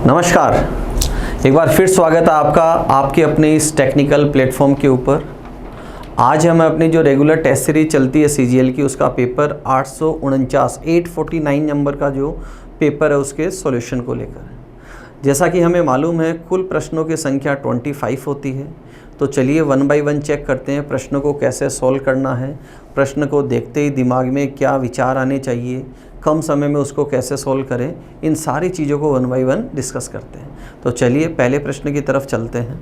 नमस्कार, एक बार फिर स्वागत है आपका आपके अपने इस टेक्निकल प्लेटफॉर्म के ऊपर। आज हम अपनी जो रेगुलर टेस्ट सीरीज चलती है CGL की, उसका पेपर 849 नंबर का जो पेपर है उसके सॉल्यूशन को लेकर। जैसा कि हमें मालूम है कुल प्रश्नों की संख्या 25 होती है। तो चलिए वन बाय वन चेक करते हैं प्रश्नों को कैसे सॉल्व करना है, प्रश्न को देखते ही दिमाग में क्या विचार आने चाहिए, कम समय में उसको कैसे सॉल्व करें, इन सारी चीज़ों को वन बाय वन डिस्कस करते हैं। तो चलिए पहले प्रश्न की तरफ चलते हैं।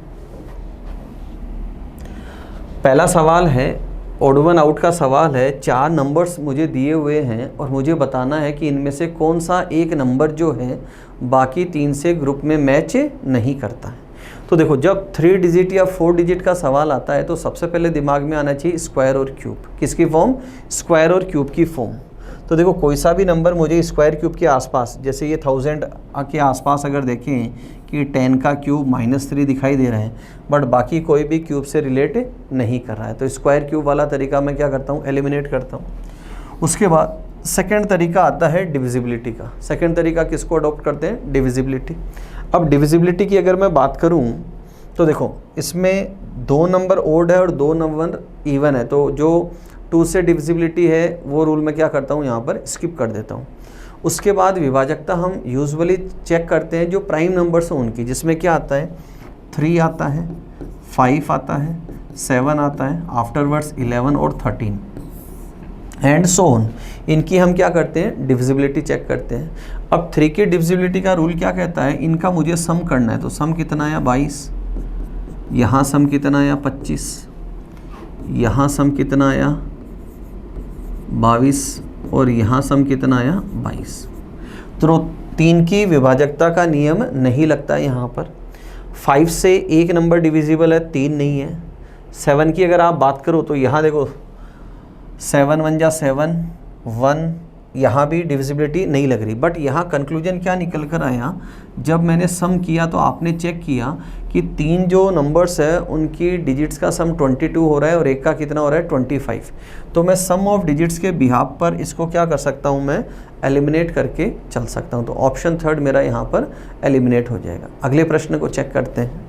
पहला सवाल है, ऑड वन आउट का सवाल है। 4 नंबर्स मुझे दिए हुए हैं और मुझे बताना है कि इनमें से कौन सा एक नंबर जो है बाकी 3 से ग्रुप में मैच नहीं करता है। तो देखो, जब 3 डिजिट या 4 डिजिट का सवाल आता है तो सबसे पहले दिमाग में आना चाहिए स्क्वायर और क्यूब। किसकी फॉर्म? स्क्वायर और क्यूब की फॉर्म। तो देखो, कोई सा भी नंबर मुझे स्क्वायर क्यूब के आसपास, जैसे ये 1000 के आसपास अगर देखें कि 10 का क्यूब -3 दिखाई दे रहा है, बट बाकी कोई भी क्यूब से रिलेट नहीं कर रहा है, तो स्क्वायर क्यूब वाला तरीका मैं क्या करता हूँ, एलिमिनेट करता हूँ। उसके बाद सेकंड तरीका आता है डिविजिबिलिटी का। सेकंड तरीका किसको अडॉप्ट करते हैं? डिविजिबिलिटी। अब डिविजिबिलिटी की अगर मैं बात करूँ तो देखो, इसमें 2 नंबर ओड है और 2 नंबर इवन है, तो जो 2 से डिविजिबिलिटी है वो रूल मैं क्या करता हूँ, यहाँ पर स्किप कर देता हूँ। उसके बाद विभाजकता हम यूजुअली चेक करते हैं जो प्राइम नंबर्स हैं उनकी, जिसमें क्या आता है, 3 आता है, 5 आता है, 7 आता है, आफ्टरवर्ड्स 11 और 13 एंड सो ऑन। इनकी हम क्या करते हैं, डिविजिबिलिटी चेक करते हैं। अब 3 की डिविजिबिलिटी का रूल क्या कहता है, इनका मुझे सम करना है। तो सम कितना आया, 22, यहाँ सम कितना आया, 25, यहाँ सम कितना आया, 22 और यहाँ सम कितना आया, 22। तो 3 की विभाजकता का नियम नहीं लगता है यहाँ पर। 5 से एक नंबर डिविजिबल है, 3 नहीं है। 7 की अगर आप बात करो तो यहाँ देखो, 7 1 जा 7, 1, यहाँ भी डिविजिबिलिटी नहीं लग रही। बट यहाँ कंक्लूजन क्या निकल कर आया, जब मैंने सम किया तो आपने चेक किया कि 3 जो नंबर्स है उनकी डिजिट्स का सम 22 हो रहा है और एक का कितना हो रहा है, 25। तो मैं सम ऑफ डिजिट्स के बिहाफ पर इसको क्या कर सकता हूँ, मैं एलिमिनेट करके चल सकता हूँ। तो ऑप्शन 3 मेरा यहाँ पर एलिमिनेट हो जाएगा। अगले प्रश्न को चेक करते हैं।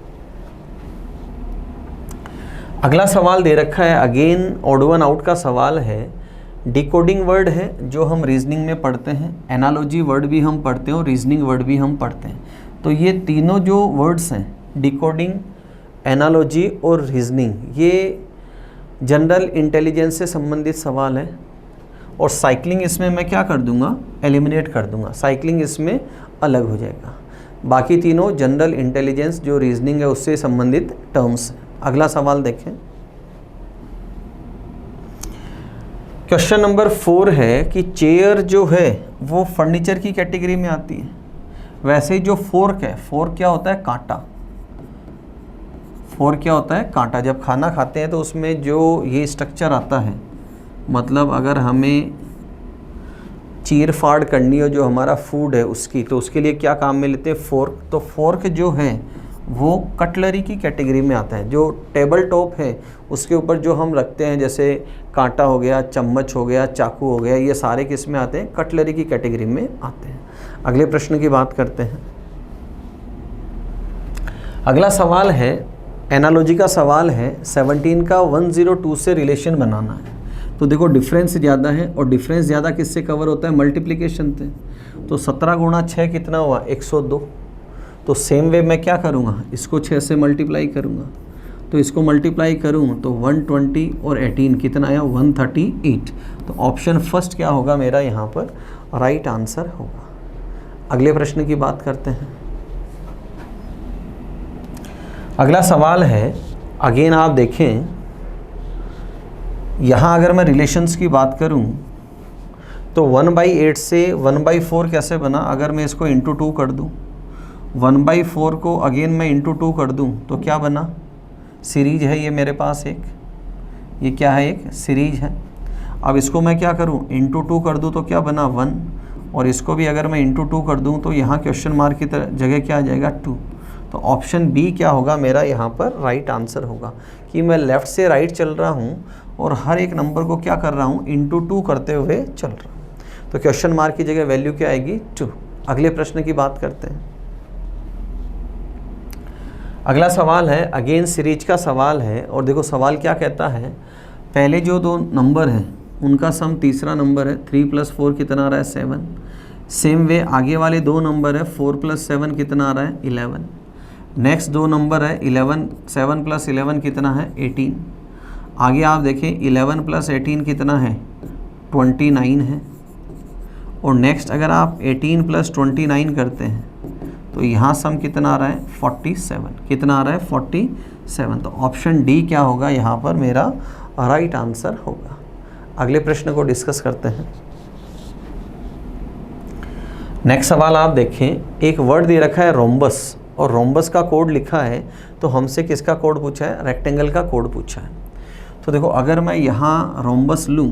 अगला सवाल दे रखा है, अगेन ऑड वन आउट का सवाल है। डिकोडिंग वर्ड है जो हम रीजनिंग में पढ़ते हैं, एनालॉजी वर्ड भी हम पढ़ते हैं और रीजनिंग वर्ड भी हम पढ़ते हैं। तो ये तीनों जो वर्ड्स हैं, डिकोडिंग, एनालॉजी और रीजनिंग, ये जनरल इंटेलिजेंस से संबंधित सवाल है। और साइक्लिंग इसमें मैं क्या कर दूंगा, एलिमिनेट कर दूंगा। साइक्लिंग इसमें अलग हो जाएगा। बाकी तीनों जनरल इंटेलिजेंस जो रीजनिंग है उससे संबंधित टर्म्स हैं। अगला सवाल देखें। क्वेश्चन नंबर 4 है कि चेयर जो है वो फर्नीचर की कैटेगरी में आती है। वैसे ही जो फोर्क है, फोर्क क्या होता है, कांटा। फोर्क क्या होता है, कांटा। जब खाना खाते हैं तो उसमें जो ये स्ट्रक्चर आता है, मतलब अगर हमें चीर फाड़ करनी हो जो हमारा फूड है उसकी, तो उसके लिए क्या काम में लेते हैं, फोर्क। तो फोर्क जो है वो कटलरी की कैटेगरी में आता है। जो टेबल टॉप है उसके ऊपर जो हम रखते हैं, जैसे कांटा हो गया, चम्मच हो गया, चाकू हो गया, ये सारे किस में आते हैं, कटलरी की कैटेगरी में आते हैं। अगले प्रश्न की बात करते हैं। अगला सवाल है, एनालॉजी का सवाल है। 17 का 102 से रिलेशन बनाना है। तो देखो, डिफरेंस ज़्यादा है और डिफरेंस ज़्यादा किससे कवर होता है, मल्टीप्लिकेशन से। तो 17 गुणा 6 कितना हुआ, 102। तो सेम वे मैं क्या करूँगा, इसको 6 से मल्टीप्लाई करूँगा। तो इसको मल्टीप्लाई करूँ तो 120 और 18 कितना आया, 138। तो ऑप्शन फर्स्ट क्या होगा मेरा यहाँ पर, राइट आंसर होगा। अगले प्रश्न की बात करते हैं। अगला सवाल है, अगेन आप देखें, यहाँ अगर मैं रिलेशंस की बात करूँ तो 1/8 से 1/4 कैसे बना, अगर मैं इसको इंटू 2 कर दूँ, 1/4 को अगेन मैं इंटू 2 कर दूँ तो क्या बना, सीरीज है ये मेरे पास एक, ये क्या है, एक सीरीज है। अब इसको मैं क्या करूँ, इंटू 2 कर दूँ तो क्या बना, 1, और इसको भी अगर मैं इंटू 2 कर दूँ तो यहाँ क्वेश्चन मार्क की जगह क्या आ जाएगा, 2। तो ऑप्शन बी क्या होगा मेरा यहाँ पर राइट आंसर होगा कि मैं लेफ़्ट से राइट चल रहा हूँ और हर एक नंबर को क्या कर रहा हूँ, इंटू 2 करते हुए चल रहा हूँ। तो क्वेश्चन मार्क की जगह वैल्यू क्या आएगी, 2। अगले प्रश्न की बात करते हैं। अगला सवाल है अगेन सीरीज का सवाल है और देखो सवाल क्या कहता है, पहले जो दो नंबर हैं उनका सम तीसरा नंबर है, 3 + 4 कितना आ रहा है 7। सेम वे आगे वाले दो नंबर है, 4 + 7 कितना आ रहा है 11। नेक्स्ट दो नंबर है 7 + 11 कितना है 18। आगे आप देखें 11 + 18 कितना है 29 है। और नेक्स्ट अगर आप 18 + 29 करते हैं तो यहाँ सम कितना आ रहा है 47। कितना आ रहा है 47। तो ऑप्शन डी क्या होगा यहाँ पर मेरा राइट आंसर होगा। अगले प्रश्न को डिस्कस करते हैं। नेक्स्ट सवाल आप देखें, एक वर्ड दे रखा है रोम्बस और रोम्बस का कोड लिखा है, तो हमसे किसका कोड पूछा है, रेक्टेंगल का कोड पूछा है। तो देखो अगर मैं यहाँ रोम्बस लूँ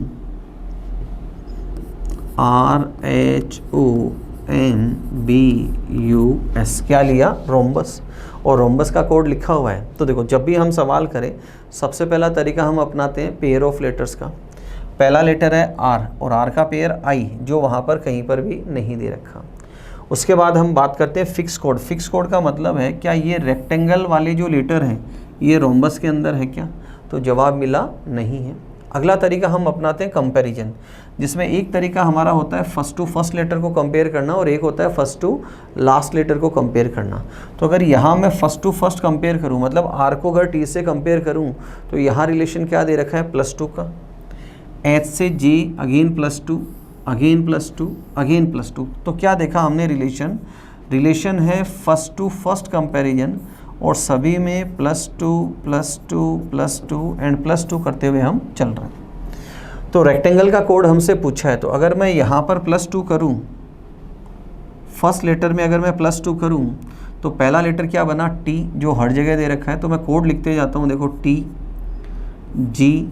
RHOMBUS, क्या लिया रोम्बस, और रोम्बस का कोड लिखा हुआ है। तो देखो जब भी हम सवाल करें सबसे पहला तरीका हम अपनाते हैं पेयर ऑफ लेटर्स का। पहला लेटर है R और R का पेयर I, जो वहाँ पर कहीं पर भी नहीं दे रखा। उसके बाद हम बात करते हैं फिक्स कोड। फिक्स कोड का मतलब है क्या ये रेक्टेंगल वाले जो लेटर हैं ये रोम्बस के अंदर है क्या, तो जवाब मिला नहीं है। अगला तरीका हम अपनाते हैं कंपैरिजन, जिसमें एक तरीका हमारा होता है फर्स्ट टू फर्स्ट लेटर को कंपेयर करना और एक होता है फर्स्ट टू लास्ट लेटर को कंपेयर करना। तो अगर यहाँ मैं फर्स्ट टू फर्स्ट कंपेयर करूँ, मतलब R को अगर T से कंपेयर करूँ, तो यहाँ रिलेशन क्या दे रखा है +2 का। H से G अगेन +2, अगेन +2, अगेन +2। तो क्या देखा हमने रिलेशन है फर्स्ट टू फर्स्ट कंपैरिजन और सभी में +2 +2 +2 एंड +2 करते हुए हम चल रहे हैं। तो रेक्टेंगल का कोड हमसे पूछा है, तो अगर मैं यहाँ पर +2 करूँ, फर्स्ट लेटर में अगर मैं +2 करूँ तो पहला लेटर क्या बना T, जो हर जगह दे रखा है। तो मैं कोड लिखते जाता हूँ, देखो T G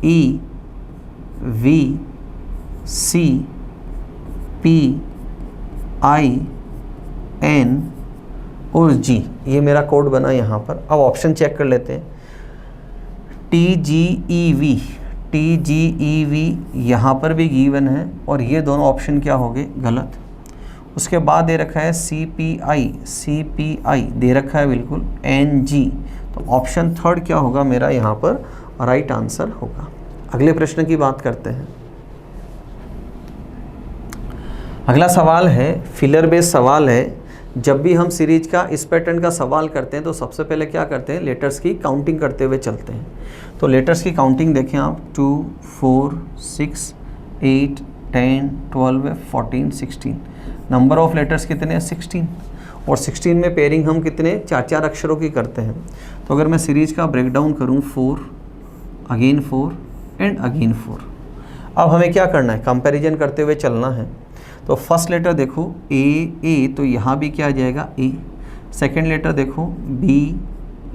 E V C P I N और G, ये मेरा कोड बना यहाँ पर। अब ऑप्शन चेक कर लेते हैं। TGEV यहाँ पर भी गिवन है और ये दोनों ऑप्शन क्या हो गए गलत। उसके बाद दे रखा है CPI दे रखा है बिल्कुल NG, तो ऑप्शन थर्ड क्या होगा मेरा यहाँ पर राइट आंसर होगा। अगले प्रश्न की बात करते हैं। अगला सवाल है फिलर बेस्ड सवाल है। जब भी हम सीरीज का इस पैटर्न का सवाल करते हैं तो सबसे पहले क्या करते हैं, लेटर्स की काउंटिंग करते हुए चलते हैं। तो लेटर्स की काउंटिंग देखें आप, 2 4 6 8 10 12 14 16। नंबर ऑफ लेटर्स कितने हैं 16, और 16 में पेयरिंग हम कितने 4 अक्षरों की करते हैं। तो अगर मैं सीरीज का ब्रेकडाउन करूँ 4 अगेन 4 एंड अगेन 4। अब हमें क्या करना है, कंपैरिजन करते हुए चलना है। तो फर्स्ट लेटर देखो ए, तो यहाँ भी क्या आ जाएगा ए। सेकंड लेटर देखो बी,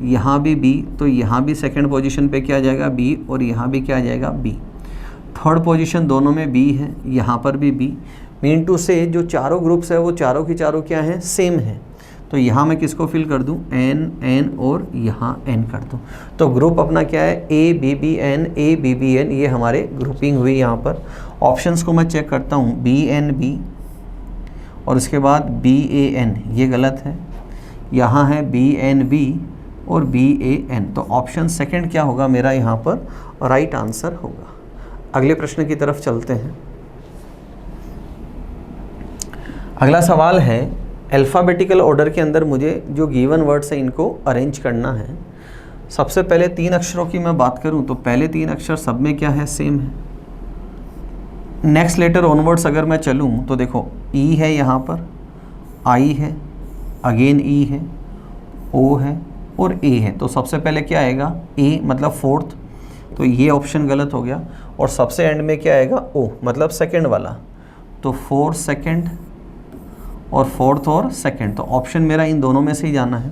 यहाँ भी बी, तो यहाँ भी सेकंड पोजीशन पे क्या आ जाएगा बी, और यहाँ भी क्या आ जाएगा बी। थर्ड पोजीशन दोनों में बी है, यहाँ पर भी बी। मीन टू से जो चारों ग्रुप्स है वो चारों की चारों क्या हैं सेम है। तो यहाँ मैं किसको फिल कर दूँ एन और यहाँ एन कर दूँ। तो ग्रुप अपना क्या है ABBN, ABBN, ये हमारे ग्रुपिंग हुई यहाँ पर। ऑप्शंस को मैं चेक करता हूँ BNB और उसके बाद BAN, ये गलत है। यहाँ है BNB और BAN, तो ऑप्शन सेकंड क्या होगा मेरा यहाँ पर राइट आंसर होगा। अगले प्रश्न की तरफ चलते हैं। अगला सवाल है अल्फ़ाबेटिकल ऑर्डर के अंदर मुझे जो गिवन वर्ड्स हैं इनको अरेंज करना है। सबसे पहले 3 अक्षरों की मैं बात करूं तो पहले 3 अक्षर सब में क्या है सेम है। नेक्स्ट लेटर ऑनवर्ड्स अगर मैं चलूं तो देखो ई है, यहाँ पर आई है, अगेन ई है, ओ है और ए है। तो सबसे पहले क्या आएगा ए, मतलब फोर्थ, तो ये ऑप्शन गलत हो गया। और सबसे एंड में क्या आएगा ओ, मतलब सेकंड वाला, तो 4 सेकंड और फोर्थ और सेकंड। तो ऑप्शन मेरा इन दोनों में से ही जाना है।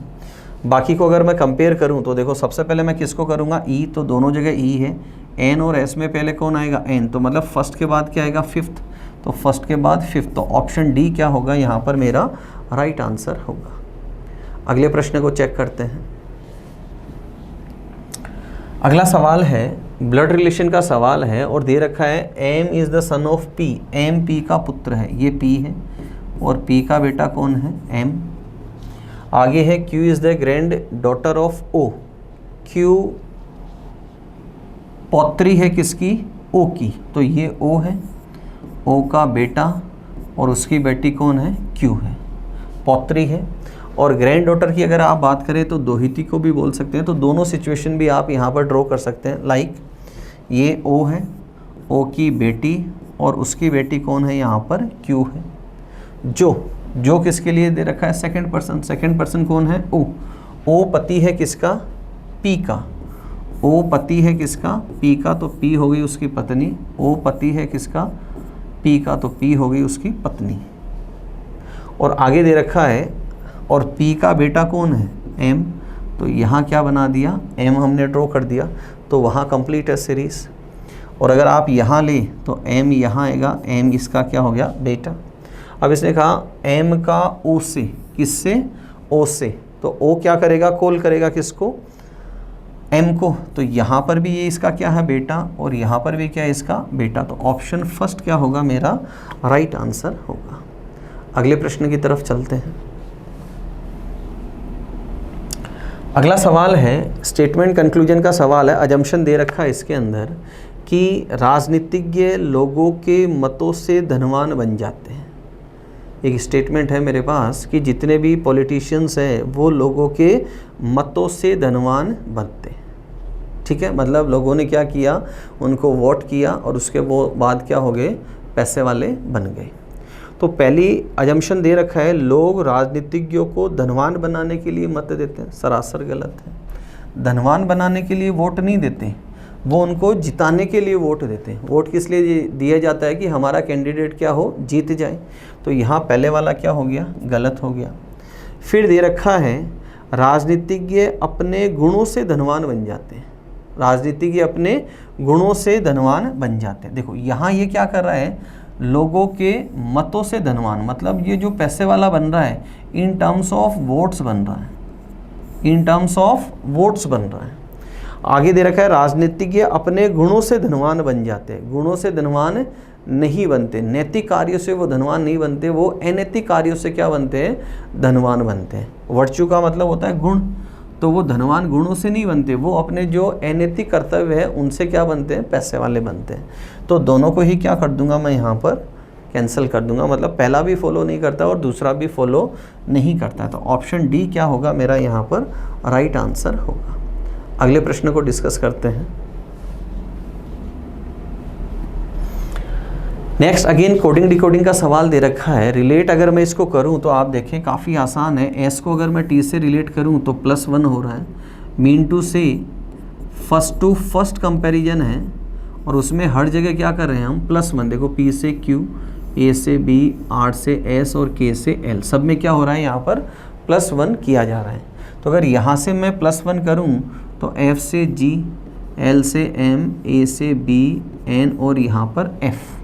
बाकी को अगर मैं कंपेयर करूं तो देखो सबसे पहले मैं किसको करूंगा ई, तो दोनों जगह ई है। एन और एस में पहले कौन आएगा एन, तो मतलब फर्स्ट के बाद क्या आएगा फिफ्थ, तो फर्स्ट के बाद फिफ्थ। तो ऑप्शन डी क्या होगा यहाँ पर मेरा राइट आंसर होगा। अगले प्रश्न को चेक करते हैं। अगला सवाल है ब्लड रिलेशन का सवाल है और दे रखा है M is the son of P, M P का पुत्र है। ये पी है और पी का बेटा कौन है एम। आगे है Q is the grand daughter of O। Q पौत्री है किसकी? O की, तो ये O है, O का बेटा, और उसकी बेटी कौन है? Q है, पौत्री है। और ग्रैंड डॉटर की अगर आप बात करें तो दोहिती को भी बोल सकते हैं, तो दोनों सिचुएशन भी आप यहाँ पर ड्रॉ कर सकते हैं। लाइक ये O है, O की बेटी, और उसकी बेटी कौन है? यहाँ पर Q है। जो किसके लिए दे रखा है? Second person. सेकंड पर्सन कौन है? O। O पति है किसका? P का। O पति है किसका? P का, तो P हो गई उसकी पत्नी। O पति है किसका? P का, तो P हो गई उसकी पत्नी। और आगे दे रखा है, और P का बेटा कौन है? M। तो यहाँ क्या बना दिया? M हमने ड्रॉ कर दिया, तो वहाँ कंप्लीट है सीरीज़। और अगर आप यहाँ ले तो M यहाँ आएगा, M इसका क्या हो गया? बेटा। अब इसने कहा M का O से, किससे? O से, तो O क्या करेगा? कॉल करेगा किसको? M को। तो यहाँ पर भी ये इसका क्या है? बेटा, और यहाँ पर भी क्या है? इसका बेटा। तो ऑप्शन फर्स्ट क्या होगा? मेरा राइट आंसर होगा। अगले प्रश्न की तरफ चलते हैं। अगला सवाल है, स्टेटमेंट कंक्लूजन का सवाल है। अजम्पशन दे रखा है इसके अंदर कि राजनीतिज्ञ लोगों के मतों से धनवान बन जाते हैं। एक स्टेटमेंट है मेरे पास कि जितने भी पॉलिटिशियंस हैं वो लोगों के मतों से धनवान बनते हैं। ठीक है, मतलब लोगों ने क्या किया? उनको वोट किया और उसके वो बाद क्या हो गए? पैसे वाले बन गए। तो पहली अजम्पशन दे रखा है, लोग राजनीतिज्ञों को धनवान बनाने के लिए मत देते हैं। सरासर गलत है। धनवान बनाने के लिए वोट नहीं देते, वो उनको जिताने के लिए वोट देते हैं। वोट किस लिए दिया जाता है? कि हमारा कैंडिडेट क्या हो? जीत जाए। तो यहाँ पहले वाला क्या हो गया? गलत हो गया। फिर दे रखा है, राजनीतिज्ञ अपने गुणों से धनवान बन जाते हैं। राजनीतिज्ञ अपने गुणों से धनवान बन जाते हैं। देखो यहाँ ये क्या कर रहा है? लोगों के मतों से धनवान, मतलब ये जो पैसे वाला बन रहा है इन टर्म्स ऑफ वोट्स बन रहा है, इन टर्म्स ऑफ वोट्स बन रहा है। आगे दे रखा है, राजनीतिज्ञ अपने गुणों से धनवान बन जाते हैं। गुणों से धनवान नहीं बनते, नैतिक कार्यों से वो धनवान नहीं बनते, वो अनैतिक कार्यों से क्या बनते हैं? धनवान बनते हैं। वर्च्यू का मतलब होता है गुण, तो वो धनवान गुणों से नहीं बनते, वो अपने जो अनैतिक कर्तव्य है उनसे क्या बनते हैं? पैसे वाले बनते हैं। तो दोनों को ही क्या कर दूंगा मैं? यहाँ पर कैंसिल कर दूंगा, मतलब पहला भी फॉलो नहीं करता और दूसरा भी फॉलो नहीं करता है। तो ऑप्शन डी क्या होगा? मेरा यहाँ पर राइट आंसर होगा। अगले प्रश्न को डिस्कस करते हैं। नेक्स्ट अगेन कोडिंग डिकोडिंग का सवाल दे रखा है। रिलेट अगर मैं इसको करूं तो आप देखें काफ़ी आसान है। एस को अगर मैं टी से रिलेट करूं तो +1 हो रहा है। मीन टू से फर्स्ट टू फर्स्ट कंपैरिजन है और उसमें हर जगह क्या कर रहे हैं हम? +1। देखो P से Q, A से B, R से S और K से L, सब में क्या हो रहा है? यहाँ पर +1 किया जा रहा है। तो अगर यहाँ से मैं +1 करूँ तो F से G, L से M, A से B, N और यहाँ पर F।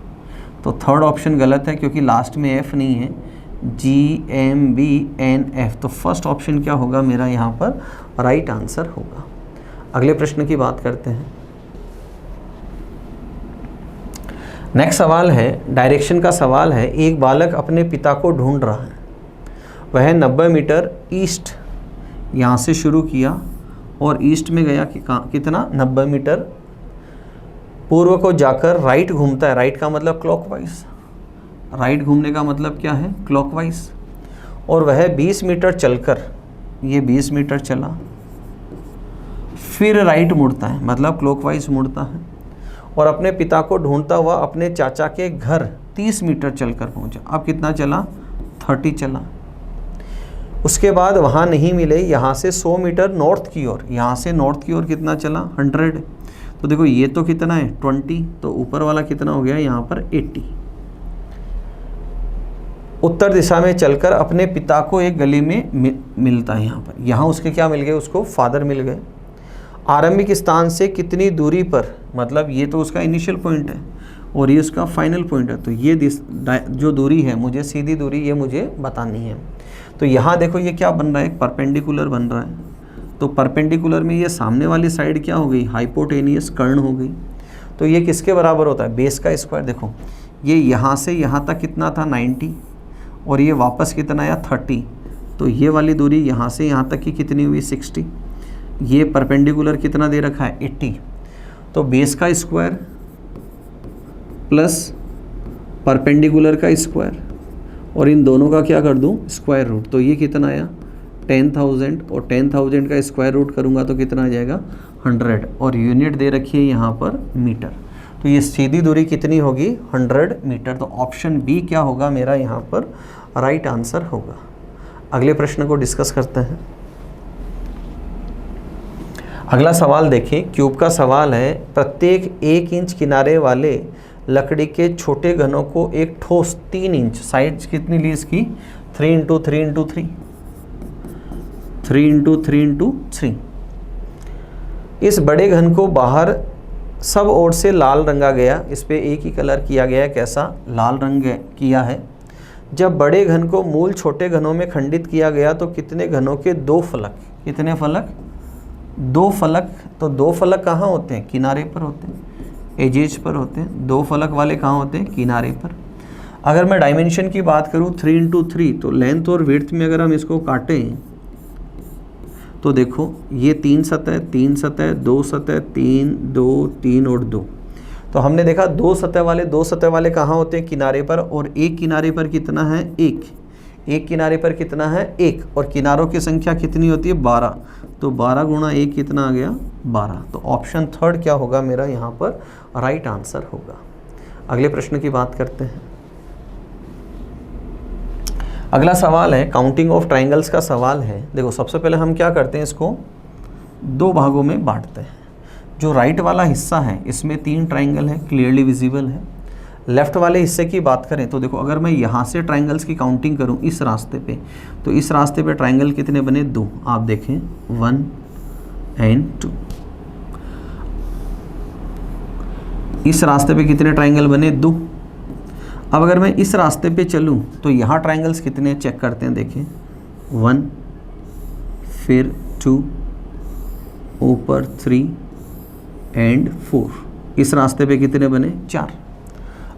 तो थर्ड ऑप्शन गलत है क्योंकि लास्ट में F नहीं है। G, M, B, N, F। तो फर्स्ट ऑप्शन क्या होगा? मेरा यहाँ पर राइट आंसर होगा। अगले प्रश्न की बात करते हैं। नेक्स्ट सवाल है, डायरेक्शन का सवाल है। एक बालक अपने पिता को ढूंढ रहा है। वह 90 मीटर ईस्ट यहाँ से शुरू किया और ईस्ट में गया कितना? 90 मीटर। पूर्व को जाकर राइट घूमता है। राइट का मतलब क्लॉकवाइज। राइट घूमने का मतलब क्या है? क्लॉकवाइज। और वह 20 मीटर चलकर, ये 20 मीटर चला, फिर राइट मुड़ता है, मतलब क्लॉकवाइज मुड़ता है और अपने पिता को ढूंढता हुआ अपने चाचा के घर 30 मीटर चलकर पहुंचा। अब कितना चला? 30 चला। उसके बाद वहाँ नहीं मिले, यहाँ से 100 मीटर नॉर्थ की ओर, यहाँ से नॉर्थ की ओर कितना चला? 100। तो देखो ये तो कितना है? 20। तो ऊपर वाला कितना हो गया? यहाँ पर 80। उत्तर दिशा में चलकर अपने पिता को एक गली में मिलता है। यहाँ पर, यहाँ उसके क्या मिल गए? उसको फादर मिल गए। आरंभिक स्थान से कितनी दूरी पर, मतलब ये तो उसका इनिशियल पॉइंट है और ये उसका फाइनल पॉइंट है। तो ये जो दूरी है, मुझे सीधी दूरी ये मुझे बतानी है। तो यहाँ देखो ये क्या बन रहा है? परपेंडिकुलर बन रहा है। तो परपेंडिकुलर में ये सामने वाली साइड क्या हो गई? हाइपोटेनियस कर्ण हो गई। तो ये किसके बराबर होता है? बेस का स्क्वायर। देखो ये यहाँ से यहाँ तक कितना था? 90 और ये वापस कितना आया? 30। तो ये वाली दूरी यहाँ से यहाँ तक की कितनी हुई 60, ये परपेंडिकुलर कितना दे रखा है 80, तो बेस का स्क्वायर प्लस परपेंडिकुलर का स्क्वायर और इन दोनों का क्या कर दूँ स्क्वायर रूट, तो ये कितना आया 10,000 और 10,000 का स्क्वायर रूट करूँगा तो कितना आ जाएगा 100 और यूनिट दे रखी है यहाँ पर मीटर, तो ये सीधी दूरी कितनी होगी 100 मीटर। तो ऑप्शन बी क्या होगा मेरा यहाँ पर राइट आंसर होगा। अगले प्रश्न को डिस्कस करते हैं। अगला सवाल देखिए, क्यूब का सवाल है, प्रत्येक 1 इंच किनारे वाले लकड़ी के छोटे घनों को एक ठोस 3 इंच, साइज कितनी ली इसकी 3 × 3 × 3, 3 × 3 × 3, इस बड़े घन को बाहर सब ओर से लाल रंगा गया, इस पे एक ही कलर किया गया है, कैसा लाल रंग किया है। जब बड़े घन को मूल छोटे घनों में खंडित किया गया तो कितने घनों के 2 फलक, कितने फलक 2 फलक, तो 2 फलक कहाँ होते हैं किनारे पर होते हैं, एजेज पर होते हैं, 2 फलक वाले कहाँ होते हैं किनारे पर। अगर मैं डायमेंशन की बात करूँ 3 × 3, तो लेंथ और विड्थ में अगर हम इसको काटें तो देखो ये 3 सतह 3 सतह 2 सतह 3 2 3 और 2, तो हमने देखा 2 सतह वाले कहाँ होते हैं किनारे पर, और एक किनारे पर कितना है एक किनारे पर कितना है 1, और किनारों की संख्या कितनी होती है 12, तो 12 × 1 कितना आ गया 12, तो ऑप्शन 3 क्या होगा मेरा यहाँ पर राइट आंसर होगा। अगले प्रश्न की बात करते हैं। अगला सवाल है काउंटिंग ऑफ ट्रायंगल्स का सवाल है। देखो सबसे पहले हम क्या करते हैं, इसको 2 भागों में बांटते हैं। जो राइट वाला हिस्सा है इसमें 3 ट्रायंगल है, क्लियरली विजिबल है। लेफ़्ट वाले हिस्से की बात करें तो देखो अगर मैं यहाँ से ट्रायंगल्स की काउंटिंग करूँ इस रास्ते पे, तो इस रास्ते पे ट्रायंगल कितने बने 2, आप देखें 1 और 2। इस रास्ते पे कितने ट्रायंगल बने 2। अब अगर मैं इस रास्ते पे चलूँ तो यहाँ ट्रायंगल्स कितने चेक करते हैं, देखें 1 फिर 2 ऊपर 3 और 4, इस रास्ते पे कितने बने 4।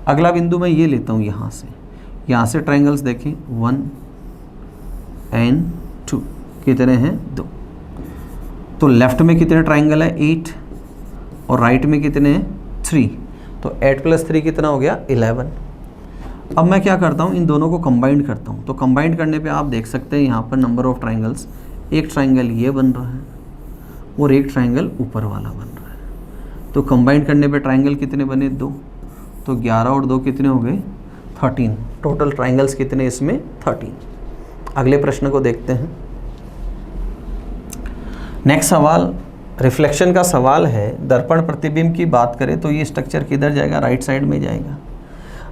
अगला बिंदु मैं ये लेता हूँ यहाँ से ट्रायंगल्स देखें 1 और 2 कितने हैं 2, तो लेफ़्ट में कितने ट्रायंगल है 8 और राइट में कितने हैं 3, तो 8 + 3 कितना हो गया 11। अब मैं क्या करता हूँ इन दोनों को कंबाइन करता हूँ, तो कंबाइन करने पे आप देख सकते हैं यहाँ पर नंबर ऑफ़ ट्रायंगल्स, एक ट्रायंगल ये बन रहा है और एक ट्रायंगल ऊपर वाला बन रहा है, तो कंबाइन करने पे ट्रायंगल कितने बने 2, तो 11 और 2 कितने हो गए 13, टोटल ट्रायंगल्स कितने इसमें 13। अगले प्रश्न को देखते हैं। नेक्स्ट सवाल रिफ्लेक्शन का सवाल है। दर्पण प्रतिबिंब की बात करें तो ये स्ट्रक्चर किधर जाएगा, राइट साइड में जाएगा।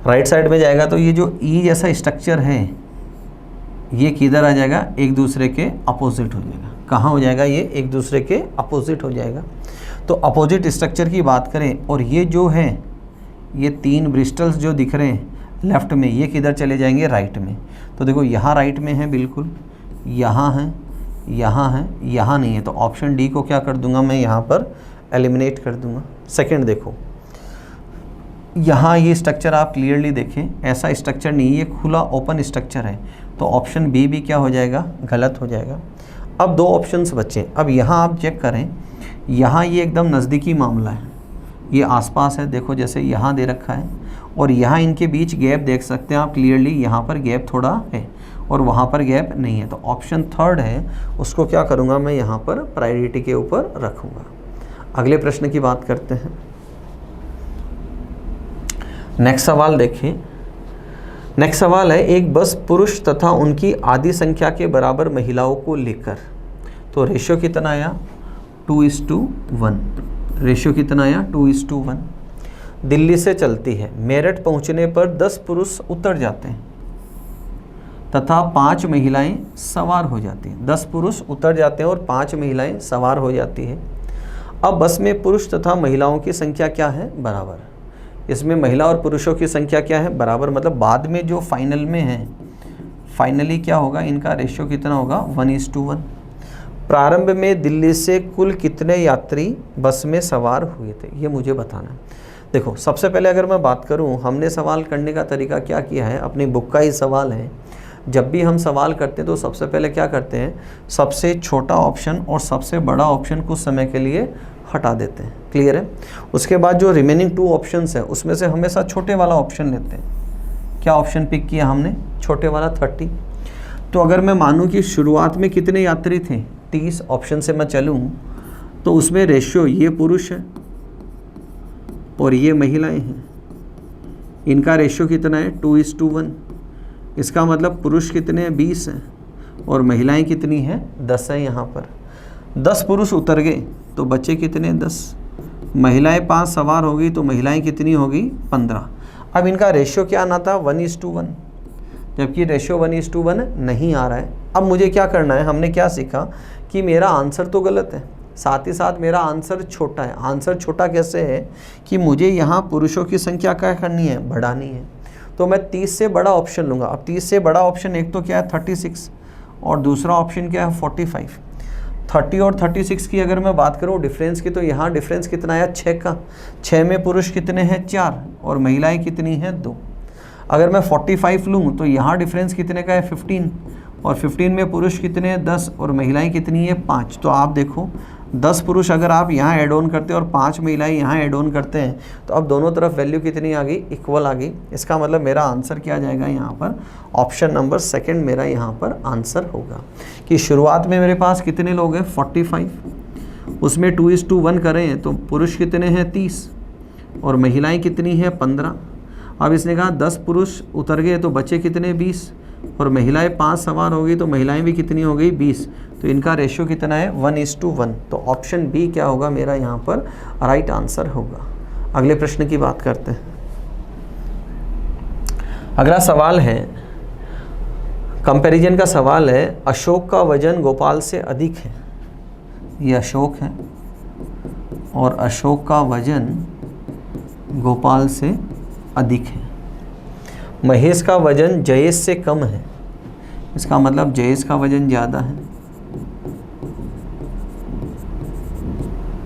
राइट साइड में जाएगा तो ये जो ई जैसा स्ट्रक्चर है ये किधर आ जाएगा, एक दूसरे के अपोजिट हो जाएगा। कहाँ हो जाएगा, ये एक दूसरे के अपोजिट हो जाएगा। तो अपोजिट स्ट्रक्चर की बात करें और ये जो है ये 3 ब्रिस्टल्स जो दिख रहे हैं लेफ़्ट में, ये किधर चले जाएंगे राइट में। तो देखो यहाँ राइट में है बिल्कुल, यहाँ है, यहाँ है, यहाँ नहीं है, तो ऑप्शन डी को क्या कर दूंगा मैं यहाँ पर एलिमिनेट कर दूंगा। सेकंड देखो यहाँ ये स्ट्रक्चर आप क्लियरली देखें, ऐसा स्ट्रक्चर नहीं, ये खुला ओपन स्ट्रक्चर है, तो ऑप्शन बी भी क्या हो जाएगा गलत हो जाएगा। अब 2 ऑप्शंस बचे। अब यहाँ आप चेक करें, यहाँ ये एकदम नज़दीकी मामला है, ये आसपास है, देखो जैसे यहाँ दे रखा है और यहाँ इनके बीच गैप देख सकते हैं आप क्लियरली, यहाँ पर गैप थोड़ा है और वहाँ पर गैप नहीं है, तो ऑप्शन 3 है उसको क्या करूँगा मैं यहाँ पर प्रायोरिटी के ऊपर रखूँगा। अगले प्रश्न की बात करते हैं। नेक्स्ट सवाल देखिए। नेक्स्ट सवाल है, एक बस पुरुष तथा उनकी आधी संख्या के बराबर महिलाओं को लेकर, तो रेशियो कितना आया 2:1, रेशियो कितना आया 2:1, दिल्ली से चलती है। मेरठ पहुंचने पर 10 पुरुष उतर जाते हैं तथा 5 महिलाएं सवार हो जाती हैं। 10 पुरुष उतर जाते हैं और 5 महिलाएं सवार हो जाती हैं। अब बस में पुरुष तथा महिलाओं की संख्या क्या है बराबर। इसमें महिला और पुरुषों की संख्या क्या है बराबर, मतलब बाद में जो फाइनल में है, फाइनली क्या होगा इनका रेशियो कितना होगा 1:1। प्रारंभ में दिल्ली से कुल कितने यात्री बस में सवार हुए थे, ये मुझे बताना है। देखो सबसे पहले अगर मैं बात करूं, हमने सवाल करने का तरीका क्या किया है, अपनी बुक का ही सवाल है, जब भी हम सवाल करते हैं तो सबसे पहले क्या करते हैं, सबसे छोटा ऑप्शन और सबसे बड़ा ऑप्शन कुछ समय के लिए हटा देते हैं। क्लियर है? उसके बाद जो रिमेनिंग 2 ऑप्शंस हैं उसमें से हमेशा छोटे वाला ऑप्शन लेते हैं। क्या ऑप्शन पिक किया हमने? छोटे वाला 30। तो अगर मैं मानूं कि शुरुआत में कितने यात्री थे, 30 ऑप्शन से मैं चलूं तो उसमें रेशियो ये पुरुष है और ये महिलाएं हैं, इनका रेशियो कितना है 2:1। इसका मतलब पुरुष कितने हैं 20 हैं और महिलाएं कितनी हैं 10 हैं। यहाँ पर 10 पुरुष उतर गए तो बचे कितने 10, महिलाएं 5 सवार होगी तो महिलाएं कितनी होगी 15। अब इनका रेशियो क्या आना था 1:1, जबकि रेशियो 1:1 नहीं आ रहा है। अब मुझे क्या करना है, हमने क्या सीखा कि मेरा आंसर तो गलत है, साथ ही साथ मेरा आंसर छोटा है। आंसर छोटा कैसे है कि मुझे यहाँ पुरुषों की संख्या क्या करनी है, बढ़ानी है। तो मैं 30 से बड़ा ऑप्शन लूँगा। अब 30 से बड़ा ऑप्शन एक तो क्या है 36 और दूसरा ऑप्शन क्या है 45। 30 और 36 की अगर मैं बात करूँ डिफरेंस की, तो यहाँ डिफरेंस कितना है 6 का। 6 में पुरुष कितने हैं 4 और महिलाएं कितनी हैं 2। अगर मैं 45 लूँ तो यहाँ डिफरेंस कितने का है 15 और 15 में पुरुष कितने हैं 10 और महिलाएं कितनी है 5। तो आप देखो 10 पुरुष अगर आप यहाँ ऐड ऑन करते हैं और 5 महिलाएं यहाँ ऐड ऑन करते हैं तो अब दोनों तरफ वैल्यू कितनी आ गई, इक्वल आ गई। इसका मतलब मेरा आंसर क्या आ जाएगा यहाँ पर, ऑप्शन नंबर सेकंड मेरा यहाँ पर आंसर होगा कि शुरुआत में मेरे पास कितने लोग हैं 45, उसमें 2:1 करें तो पुरुष कितने हैं 30 और महिलाएं कितनी हैं 15। अब इसने कहा 10 पुरुष उतर गए तो बचे कितने 20 और महिलाएं 5 सवार हो गई तो महिलाएं भी कितनी हो गई 20। तो इनका रेशियो कितना है 1:1। तो ऑप्शन बी क्या होगा मेरा यहाँ पर राइट आंसर होगा। अगले प्रश्न की बात करते हैं। अगला सवाल है, कंपैरिजन का सवाल है, अशोक का वजन गोपाल से अधिक है। ये अशोक है और अशोक का वजन गोपाल से अधिक है। महेश का वजन जयेश से कम है। इसका मतलब जयेश का वजन ज़्यादा है।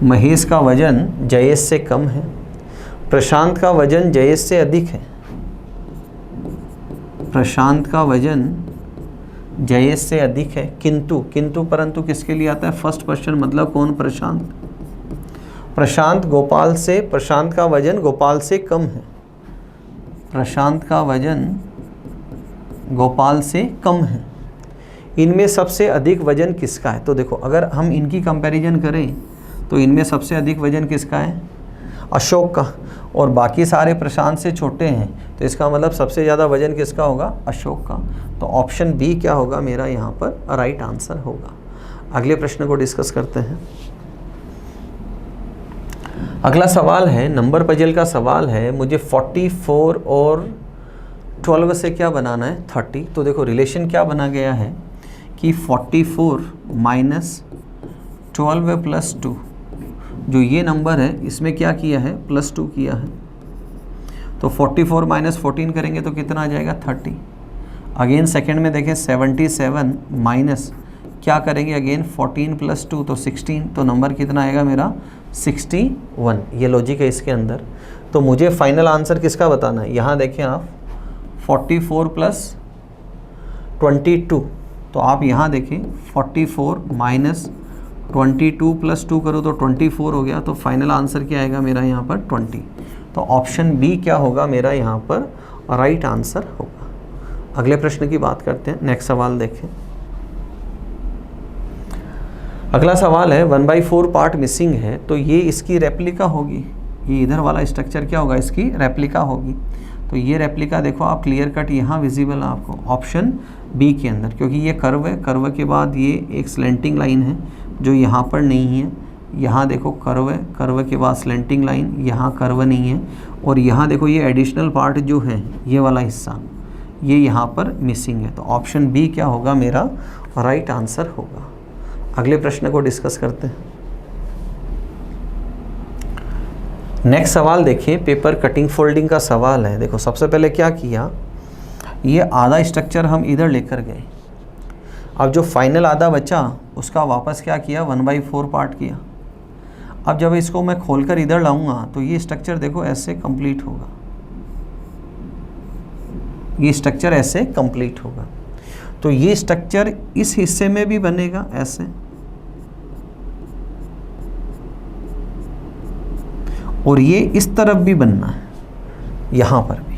महेश का वजन जयेश से कम है। प्रशांत का वजन जयेश से अधिक है। प्रशांत का वजन जयेश से अधिक है, किंतु परंतु किसके लिए आता है, फर्स्ट पर्सन, मतलब कौन, प्रशांत। प्रशांत का वजन गोपाल से कम है। प्रशांत का वजन गोपाल से कम है। इनमें सबसे अधिक वजन किसका है? तो देखो अगर हम इनकी कंपैरिजन करें तो इनमें सबसे अधिक वजन किसका है, अशोक का, और बाकी सारे प्रशांत से छोटे हैं। तो इसका मतलब सबसे ज़्यादा वजन किसका होगा, अशोक का। तो ऑप्शन बी क्या होगा मेरा यहाँ पर राइट आंसर होगा। अगले प्रश्न को डिस्कस करते हैं। अगला सवाल है, नंबर पजल का सवाल है। मुझे 44 और 12 से क्या बनाना है 30। तो देखो रिलेशन क्या बना गया है कि 44 माइनस 12 प्लस 2, जो ये नंबर है इसमें क्या किया है +2 किया है। तो 44 माइनस 14 करेंगे तो कितना आ जाएगा 30। अगेन सेकंड में देखें 77 माइनस क्या करेंगे अगेन 14 प्लस 2 तो 16। तो नंबर कितना आएगा मेरा 61। ये लॉजिक है इसके अंदर। तो मुझे फाइनल आंसर किसका बताना है, यहाँ देखें आप 44 प्लस 22। तो आप यहाँ देखें 44 माइनस 22 प्लस 2 करो तो 24 हो गया। तो फाइनल आंसर क्या आएगा मेरा यहाँ पर 20। तो ऑप्शन बी क्या होगा मेरा यहाँ पर राइट आंसर होगा। अगले प्रश्न की बात करते हैं। नेक्स्ट सवाल देखें। अगला सवाल है 1/4 पार्ट मिसिंग है, तो ये इसकी रेप्लिका होगी। ये इधर वाला स्ट्रक्चर क्या होगा, इसकी रेप्लिका होगी। तो ये रेप्लिका देखो आप क्लियर कट यहाँ विजिबल है आपको ऑप्शन बी के अंदर, क्योंकि ये कर्व है, कर्व के बाद ये एक स्लेंटिंग लाइन है जो यहाँ पर नहीं है। यहाँ देखो कर्व है, कर्व के बाद स्लेंटिंग लाइन, यहाँ कर्व नहीं है। और यहाँ देखो ये एडिशनल पार्ट जो है ये वाला हिस्सा ये यहाँ पर मिसिंग है। तो ऑप्शन बी क्या होगा मेरा राइट आंसर होगा। अगले प्रश्न को डिस्कस करते हैं। नेक्स्ट सवाल देखिए, पेपर कटिंग फोल्डिंग का सवाल है। देखो सबसे पहले क्या किया, ये आधा स्ट्रक्चर हम इधर लेकर गए। अब जो फाइनल आधा बचा उसका वापस क्या किया 1/4 पार्ट किया। अब जब इसको मैं खोलकर इधर लाऊंगा तो ये स्ट्रक्चर देखो ऐसे कंप्लीट होगा, ये स्ट्रक्चर ऐसे कंप्लीट होगा। तो ये स्ट्रक्चर इस हिस्से में भी बनेगा ऐसे, और ये इस तरफ भी बनना है, यहां पर भी।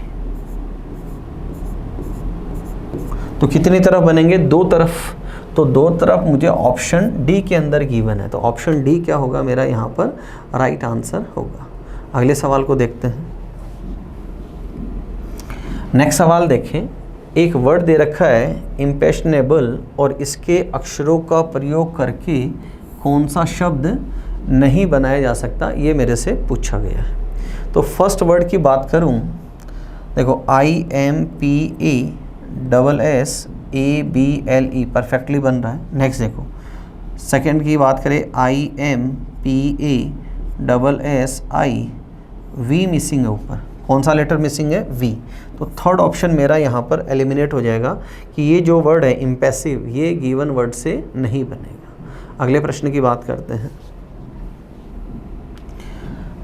तो कितनी तरफ बनेंगे? 2 तरफ। तो 2 तरफ मुझे ऑप्शन डी के अंदर गिवन है, तो ऑप्शन डी क्या होगा मेरा यहाँ पर राइट आंसर होगा। अगले सवाल को देखते हैं। नेक्स्ट सवाल देखें। एक वर्ड दे रखा है इम्पैशनेबल, और इसके अक्षरों का प्रयोग करके कौन सा शब्द नहीं बनाया जा सकता, ये मेरे से पूछा गया है। तो फर्स्ट वर्ड की बात करूं, देखो IMPASSABLE परफेक्टली बन रहा है। नेक्स्ट देखो, सेकंड की बात करें IMPASSIV मिसिंग है ऊपर, कौन सा लेटर मिसिंग है? V। तो थर्ड ऑप्शन मेरा यहाँ पर एलिमिनेट हो जाएगा कि ये जो वर्ड है इम्पैसिव, ये गिवन वर्ड से नहीं बनेगा। अगले प्रश्न की बात करते हैं।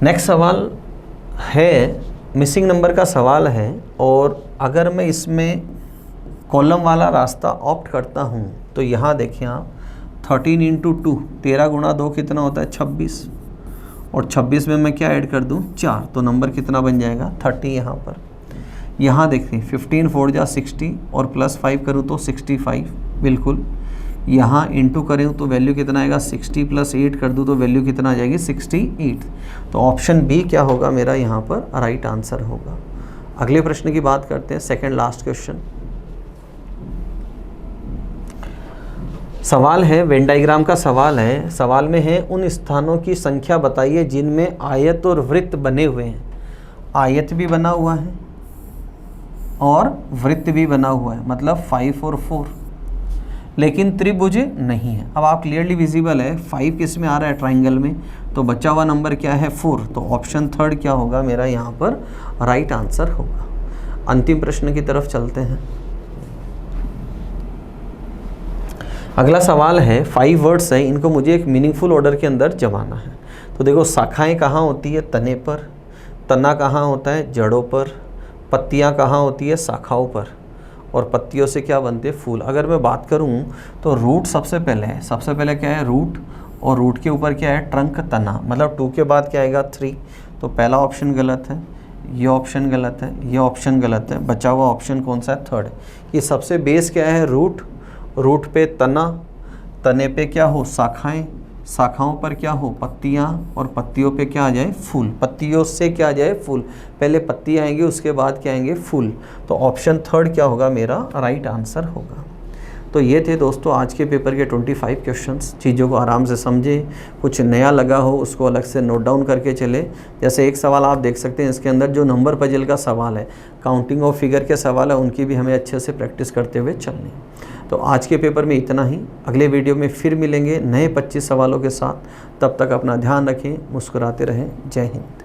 नेक्स्ट सवाल है, मिसिंग नंबर का सवाल है, और अगर मैं इसमें कॉलम वाला रास्ता ऑप्ट करता हूँ तो यहाँ देखिए आप 13 × 2, 13 × 2 कितना होता है? 26, और 26 में मैं क्या ऐड कर दूँ? 4, तो नंबर कितना बन जाएगा? 30 यहाँ पर। यहाँ देखिए 15 4 जा 60, और +5 करूँ तो 65, बिल्कुल। यहाँ इंटू करें तो वैल्यू कितना आएगा? 60 + 8 कर दूँ तो वैल्यू कितना आ जाएगी? 68। तो ऑप्शन बी क्या होगा मेरा यहाँ पर राइट आंसर होगा। अगले प्रश्न की बात करते हैं, सेकंड लास्ट क्वेश्चन। सवाल है, वेन डायग्राम का सवाल है। सवाल में है उन स्थानों की संख्या बताइए जिनमें आयत और वृत्त बने हुए हैं। आयत भी बना हुआ है और वृत्त भी बना हुआ है, मतलब 5 और 4, लेकिन त्रिभुज नहीं है। अब आप क्लियरली विजिबल है 5 किस में आ रहा है? ट्राइंगल में। तो बचा हुआ नंबर क्या है? 4। तो ऑप्शन थर्ड क्या होगा मेरा यहाँ पर राइट आंसर होगा। अंतिम प्रश्न की तरफ चलते हैं। अगला सवाल है, 5 वर्ड्स है, इनको मुझे एक मीनिंगफुल ऑर्डर के अंदर जमाना है। तो देखो, शाखाएं कहाँ होती है? तने पर। तना कहाँ होता है? जड़ों पर। पत्तियाँ कहाँ होती है? शाखाओं पर। और पत्तियों से क्या बनते हैं? फूल। अगर मैं बात करूं तो रूट सबसे पहले है। सबसे पहले क्या है? रूट, और रूट के ऊपर क्या है? ट्रंक, तना। मतलब 2 के बाद क्या आएगा? 3। तो पहला ऑप्शन गलत है, ये ऑप्शन गलत है, ये ऑप्शन गलत है। बचा हुआ ऑप्शन कौन सा है? थर्ड। ये सबसे बेस क्या है? रूट। रूट पे तना, तने पे क्या हो? शाखाएं, शाखाओं पर क्या हो? पत्तियां, और पत्तियों पे क्या आ जाए? फूल। पत्तियों से क्या आ जाए? फूल। पहले पत्ती आएंगे, उसके बाद क्या आएंगे? फूल। तो ऑप्शन थर्ड क्या होगा मेरा राइट आंसर होगा। तो ये थे दोस्तों आज के पेपर के 25 क्वेश्चंस। चीज़ों को आराम से समझें, कुछ नया लगा हो उसको अलग से नोट डाउन करके चले। जैसे एक सवाल आप देख सकते हैं, इसके अंदर जो नंबर पजल का सवाल है, काउंटिंग ऑफ फिगर के सवाल है, उनकी भी हमें अच्छे से प्रैक्टिस करते हुए चलनी। तो आज के पेपर में इतना ही। अगले वीडियो में फिर मिलेंगे नए 25 सवालों के साथ। तब तक अपना ध्यान रखें, मुस्कुराते रहें। जय हिंद।